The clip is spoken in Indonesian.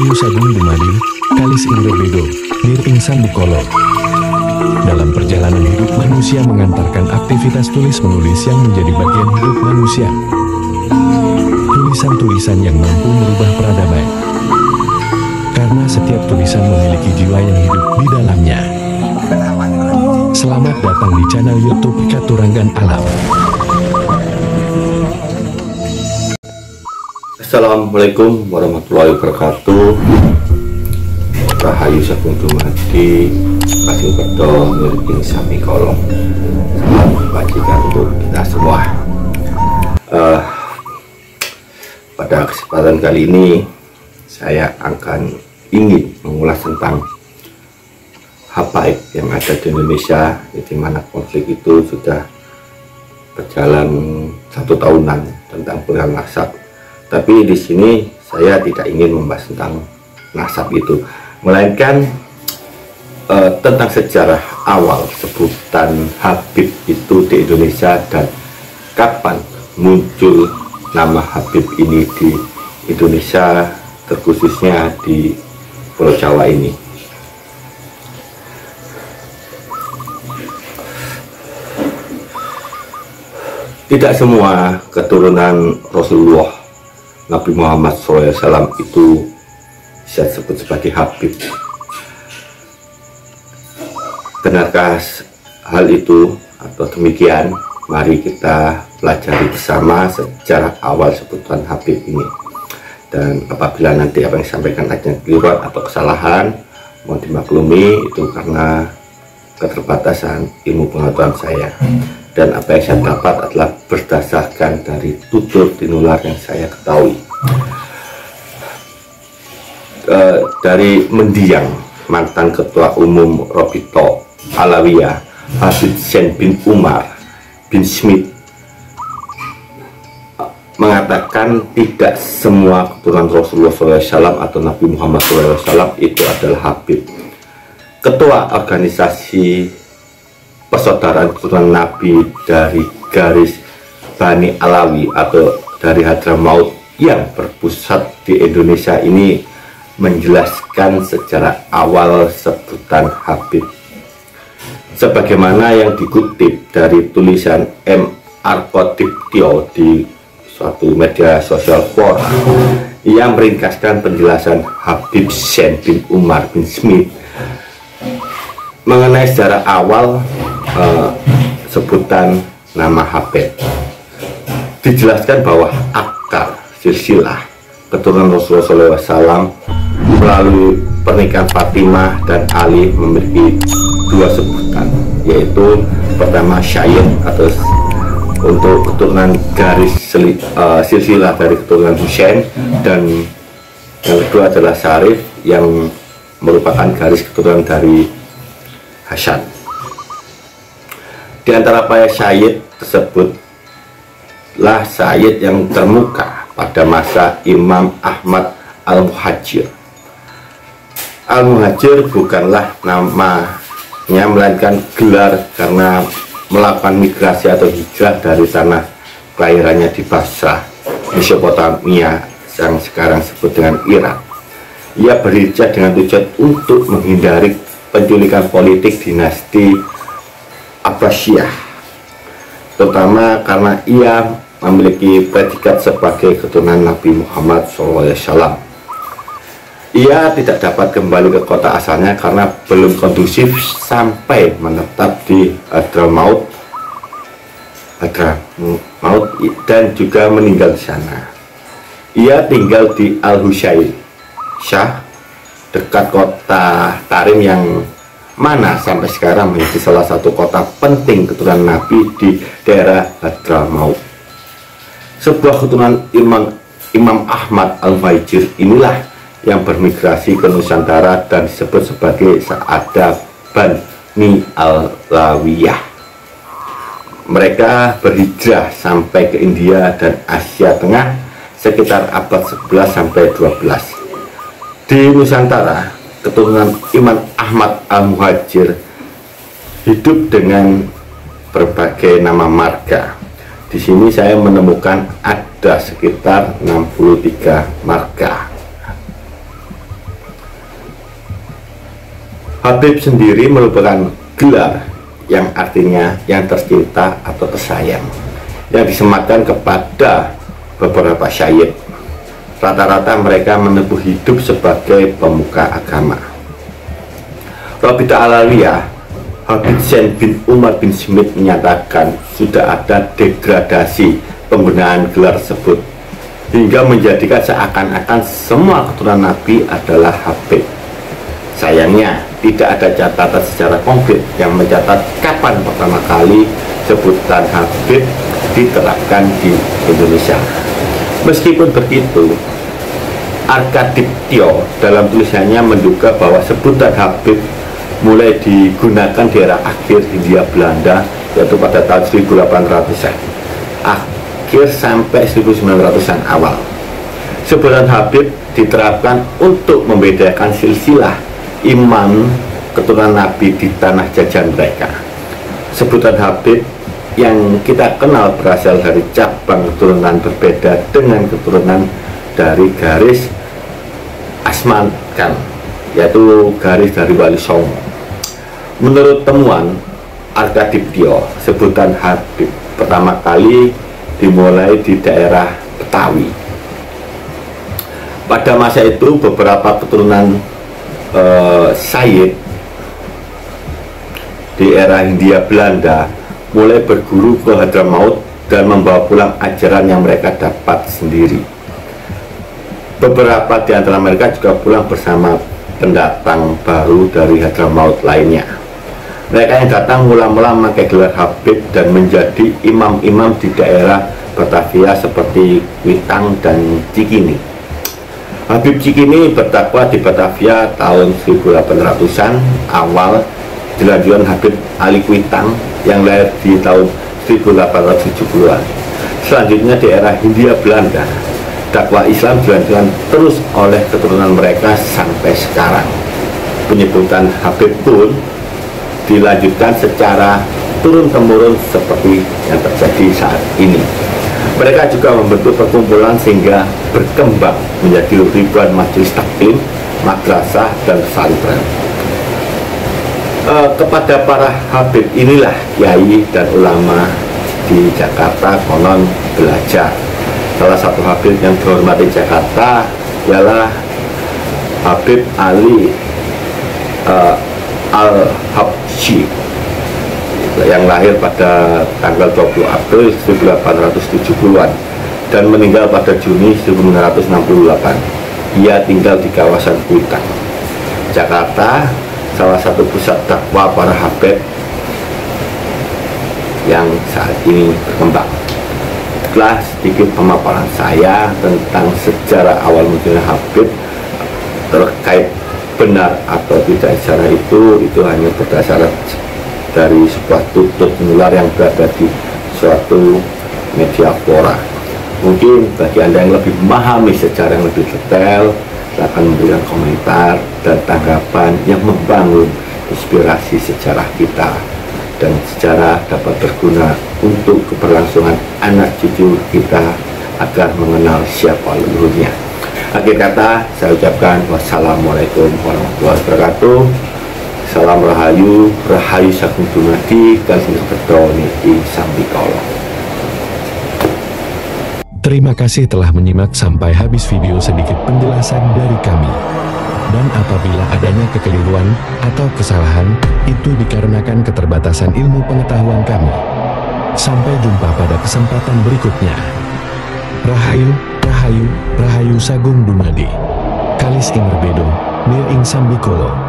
Rahayu Sagung Dumadi, Kalis Ingrebedo, Nir Insan Bukolo. Dalam perjalanan hidup manusia mengantarkan aktivitas tulis-menulis yang menjadi bagian hidup manusia. Tulisan-tulisan yang mampu merubah peradaban. Karena setiap tulisan memiliki jiwa yang hidup di dalamnya. Selamat datang di channel YouTube Katurangan Alam. Assalamualaikum warahmatullahi wabarakatuh. Rahayu Sagung Dumadi, Kasih Pedong, Nir Sami Kolong. Selamat kebajikan untuk kita semua. Pada kesempatan kali ini saya akan ingin mengulas tentang habaib yang ada di Indonesia, di mana konflik itu sudah berjalan 1 tahunan tentang perang nasab. Tapi di sini saya tidak ingin membahas tentang nasab itu, melainkan tentang sejarah awal sebutan Habib itu di Indonesia dan kapan muncul nama Habib ini di Indonesia, terkhususnya di Pulau Jawa ini. Tidak semua keturunan Rasulullah Nabi Muhammad SAW itu bisa disebut sebagai Habib. Benarkah hal itu atau demikian? Mari kita pelajari bersama sejarah awal sebutan Habib ini. Dan apabila nanti apa yang disampaikan ada keliru atau kesalahan, mohon dimaklumi, itu karena keterbatasan ilmu pengetahuan saya. Dan apa yang saya dapat adalah berdasarkan dari tutur tinular yang saya ketahui. Dari mendiang mantan Ketua Umum Robito Alawiyah Habib Zain bin Umar bin Smith mengatakan tidak semua keturunan Rasulullah SAW atau Nabi Muhammad SAW itu adalah Habib. Ketua organisasi persaudaraan keturunan Nabi dari garis Bani Alawi atau dari Hadramaut yang berpusat di Indonesia ini menjelaskan sejarah awal sebutan Habib. Sebagaimana yang dikutip dari tulisan M. Arkotiptyo di suatu media sosial Quora, ia meringkaskan penjelasan Habib Zain bin Umar bin Smith mengenai sejarah awal sebutan nama Habib. Dijelaskan bahwa akar silsilah keturunan Rasulullah SAW melalui pernikahan Fatimah dan Ali memiliki 2 sebutan, yaitu pertama Syahid atau untuk keturunan garis silsilah dari keturunan Husain, dan yang kedua adalah Syarif yang merupakan garis keturunan dari Hasan. Di antara para Syahid tersebutlah Syahid yang termuka pada masa Imam Ahmad Al-Muhajir. Al-Muhajir bukanlah namanya, melainkan gelar karena melakukan migrasi atau hijrah dari tanah kelahirannya di Basrah, Mesopotamia yang sekarang disebut dengan Irak. Ia berhijrah dengan tujuan untuk menghindari penculikan politik dinasti Abbasiyah, terutama karena ia memiliki predikat sebagai keturunan Nabi Muhammad SAW. Ia tidak dapat kembali ke kota asalnya karena belum kondusif sampai menetap di Hadramaut dan juga meninggal di sana. Ia tinggal di Al-Husayn Shah dekat kota Tarim, yang mana sampai sekarang menjadi salah satu kota penting keturunan Nabi di daerah Hadramaut. Sebuah keturunan Imam Ahmad Al-Muhajir inilah yang bermigrasi ke Nusantara dan disebut sebagai Sa'adah Bani Alawiyah. Mereka berhijrah sampai ke India dan Asia Tengah sekitar abad 11 sampai 12. Di Nusantara, keturunan Imam Ahmad Al-Muhajir hidup dengan berbagai nama marga. Di sini saya menemukan ada sekitar 63 marga. Habib sendiri merupakan gelar yang artinya yang tercinta atau tersayang, yang disematkan kepada beberapa syahid. Rata-rata mereka menempuh hidup sebagai pemuka agama. Rabita Alawiyah, Habib Zain bin Umar bin Smith menyatakan sudah ada degradasi penggunaan gelar tersebut hingga menjadikan seakan-akan semua keturunan Nabi adalah Habib. Sayangnya tidak ada catatan secara konkret yang mencatat kapan pertama kali sebutan Habib diterapkan di Indonesia. Meskipun begitu, Arkadiptyo dalam tulisannya menduga bahwa sebutan Habib mulai digunakan di era akhir Hindia Belanda, yaitu pada tahun 1800-an akhir sampai 1900-an awal. Sebutan Habib diterapkan untuk membedakan silsilah imam keturunan Nabi di tanah jajahan mereka. Sebutan Habib yang kita kenal berasal dari cabang keturunan berbeda dengan keturunan dari garis Asman Khan, yaitu garis dari Wali Songo. Menurut temuan Arkadiptyo, sebutan Habib pertama kali dimulai di daerah Betawi. Pada masa itu beberapa keturunan Sayyid di era Hindia Belanda mulai berguru ke Hadramaut dan membawa pulang ajaran yang mereka dapat sendiri. Beberapa di antara mereka juga pulang bersama pendatang baru dari Hadramaut lainnya. Mereka yang datang mula-mula memakai gelar Habib dan menjadi imam-imam di daerah Batavia seperti Kuitang dan Cikini. Habib Cikini berdakwah di Batavia tahun 1800-an awal, dilanjutkan Habib Ali Kuitang yang lahir di tahun 1870-an. Selanjutnya di era Hindia Belanda, dakwah Islam dilanjutkan terus oleh keturunan mereka sampai sekarang. Penyebutan Habib pun dilanjutkan secara turun-temurun seperti yang terjadi saat ini. Mereka juga membentuk perkumpulan sehingga berkembang menjadi ribuan majelis taklim, madrasah, dan pesantren. Kepada para Habib inilah kiai dan ulama di Jakarta konon belajar. Salah satu Habib yang dihormati Jakarta ialah Habib Ali Al-Habsyi yang lahir pada tanggal 20 April 1870-an dan meninggal pada Juni 1968. Ia tinggal di kawasan Kuitang, Jakarta, salah satu pusat dakwah para Habib yang saat ini berkembang. Itulah sedikit pemaparan saya tentang sejarah awal munculnya Habib. Terkait benar atau tidak sejarah itu hanya berdasarkan dari sebuah tutur menular yang berada di suatu media fora. Mungkin bagi Anda yang lebih memahami sejarah yang lebih detail, akan memberikan komentar dan tanggapan yang membangun inspirasi sejarah kita, dan sejarah dapat berguna untuk keberlangsungan anak cucu kita agar mengenal siapa leluhurnya. Akhir kata, saya ucapkan wassalamualaikum warahmatullahi wabarakatuh. Salam Rahayu, Rahayu Sagung Dumadi, Kalsing Kedoni ing Sambikala. Terima kasih telah menyimak sampai habis video. Sedikit penjelasan dari kami. Dan apabila adanya kekeliruan atau kesalahan, itu dikarenakan keterbatasan ilmu pengetahuan kami. Sampai jumpa pada kesempatan berikutnya. Rahayu, Rahayu, Rahayu Sagung Dumadi. Kalis ing Rebedo, Mir ing Sambikolo.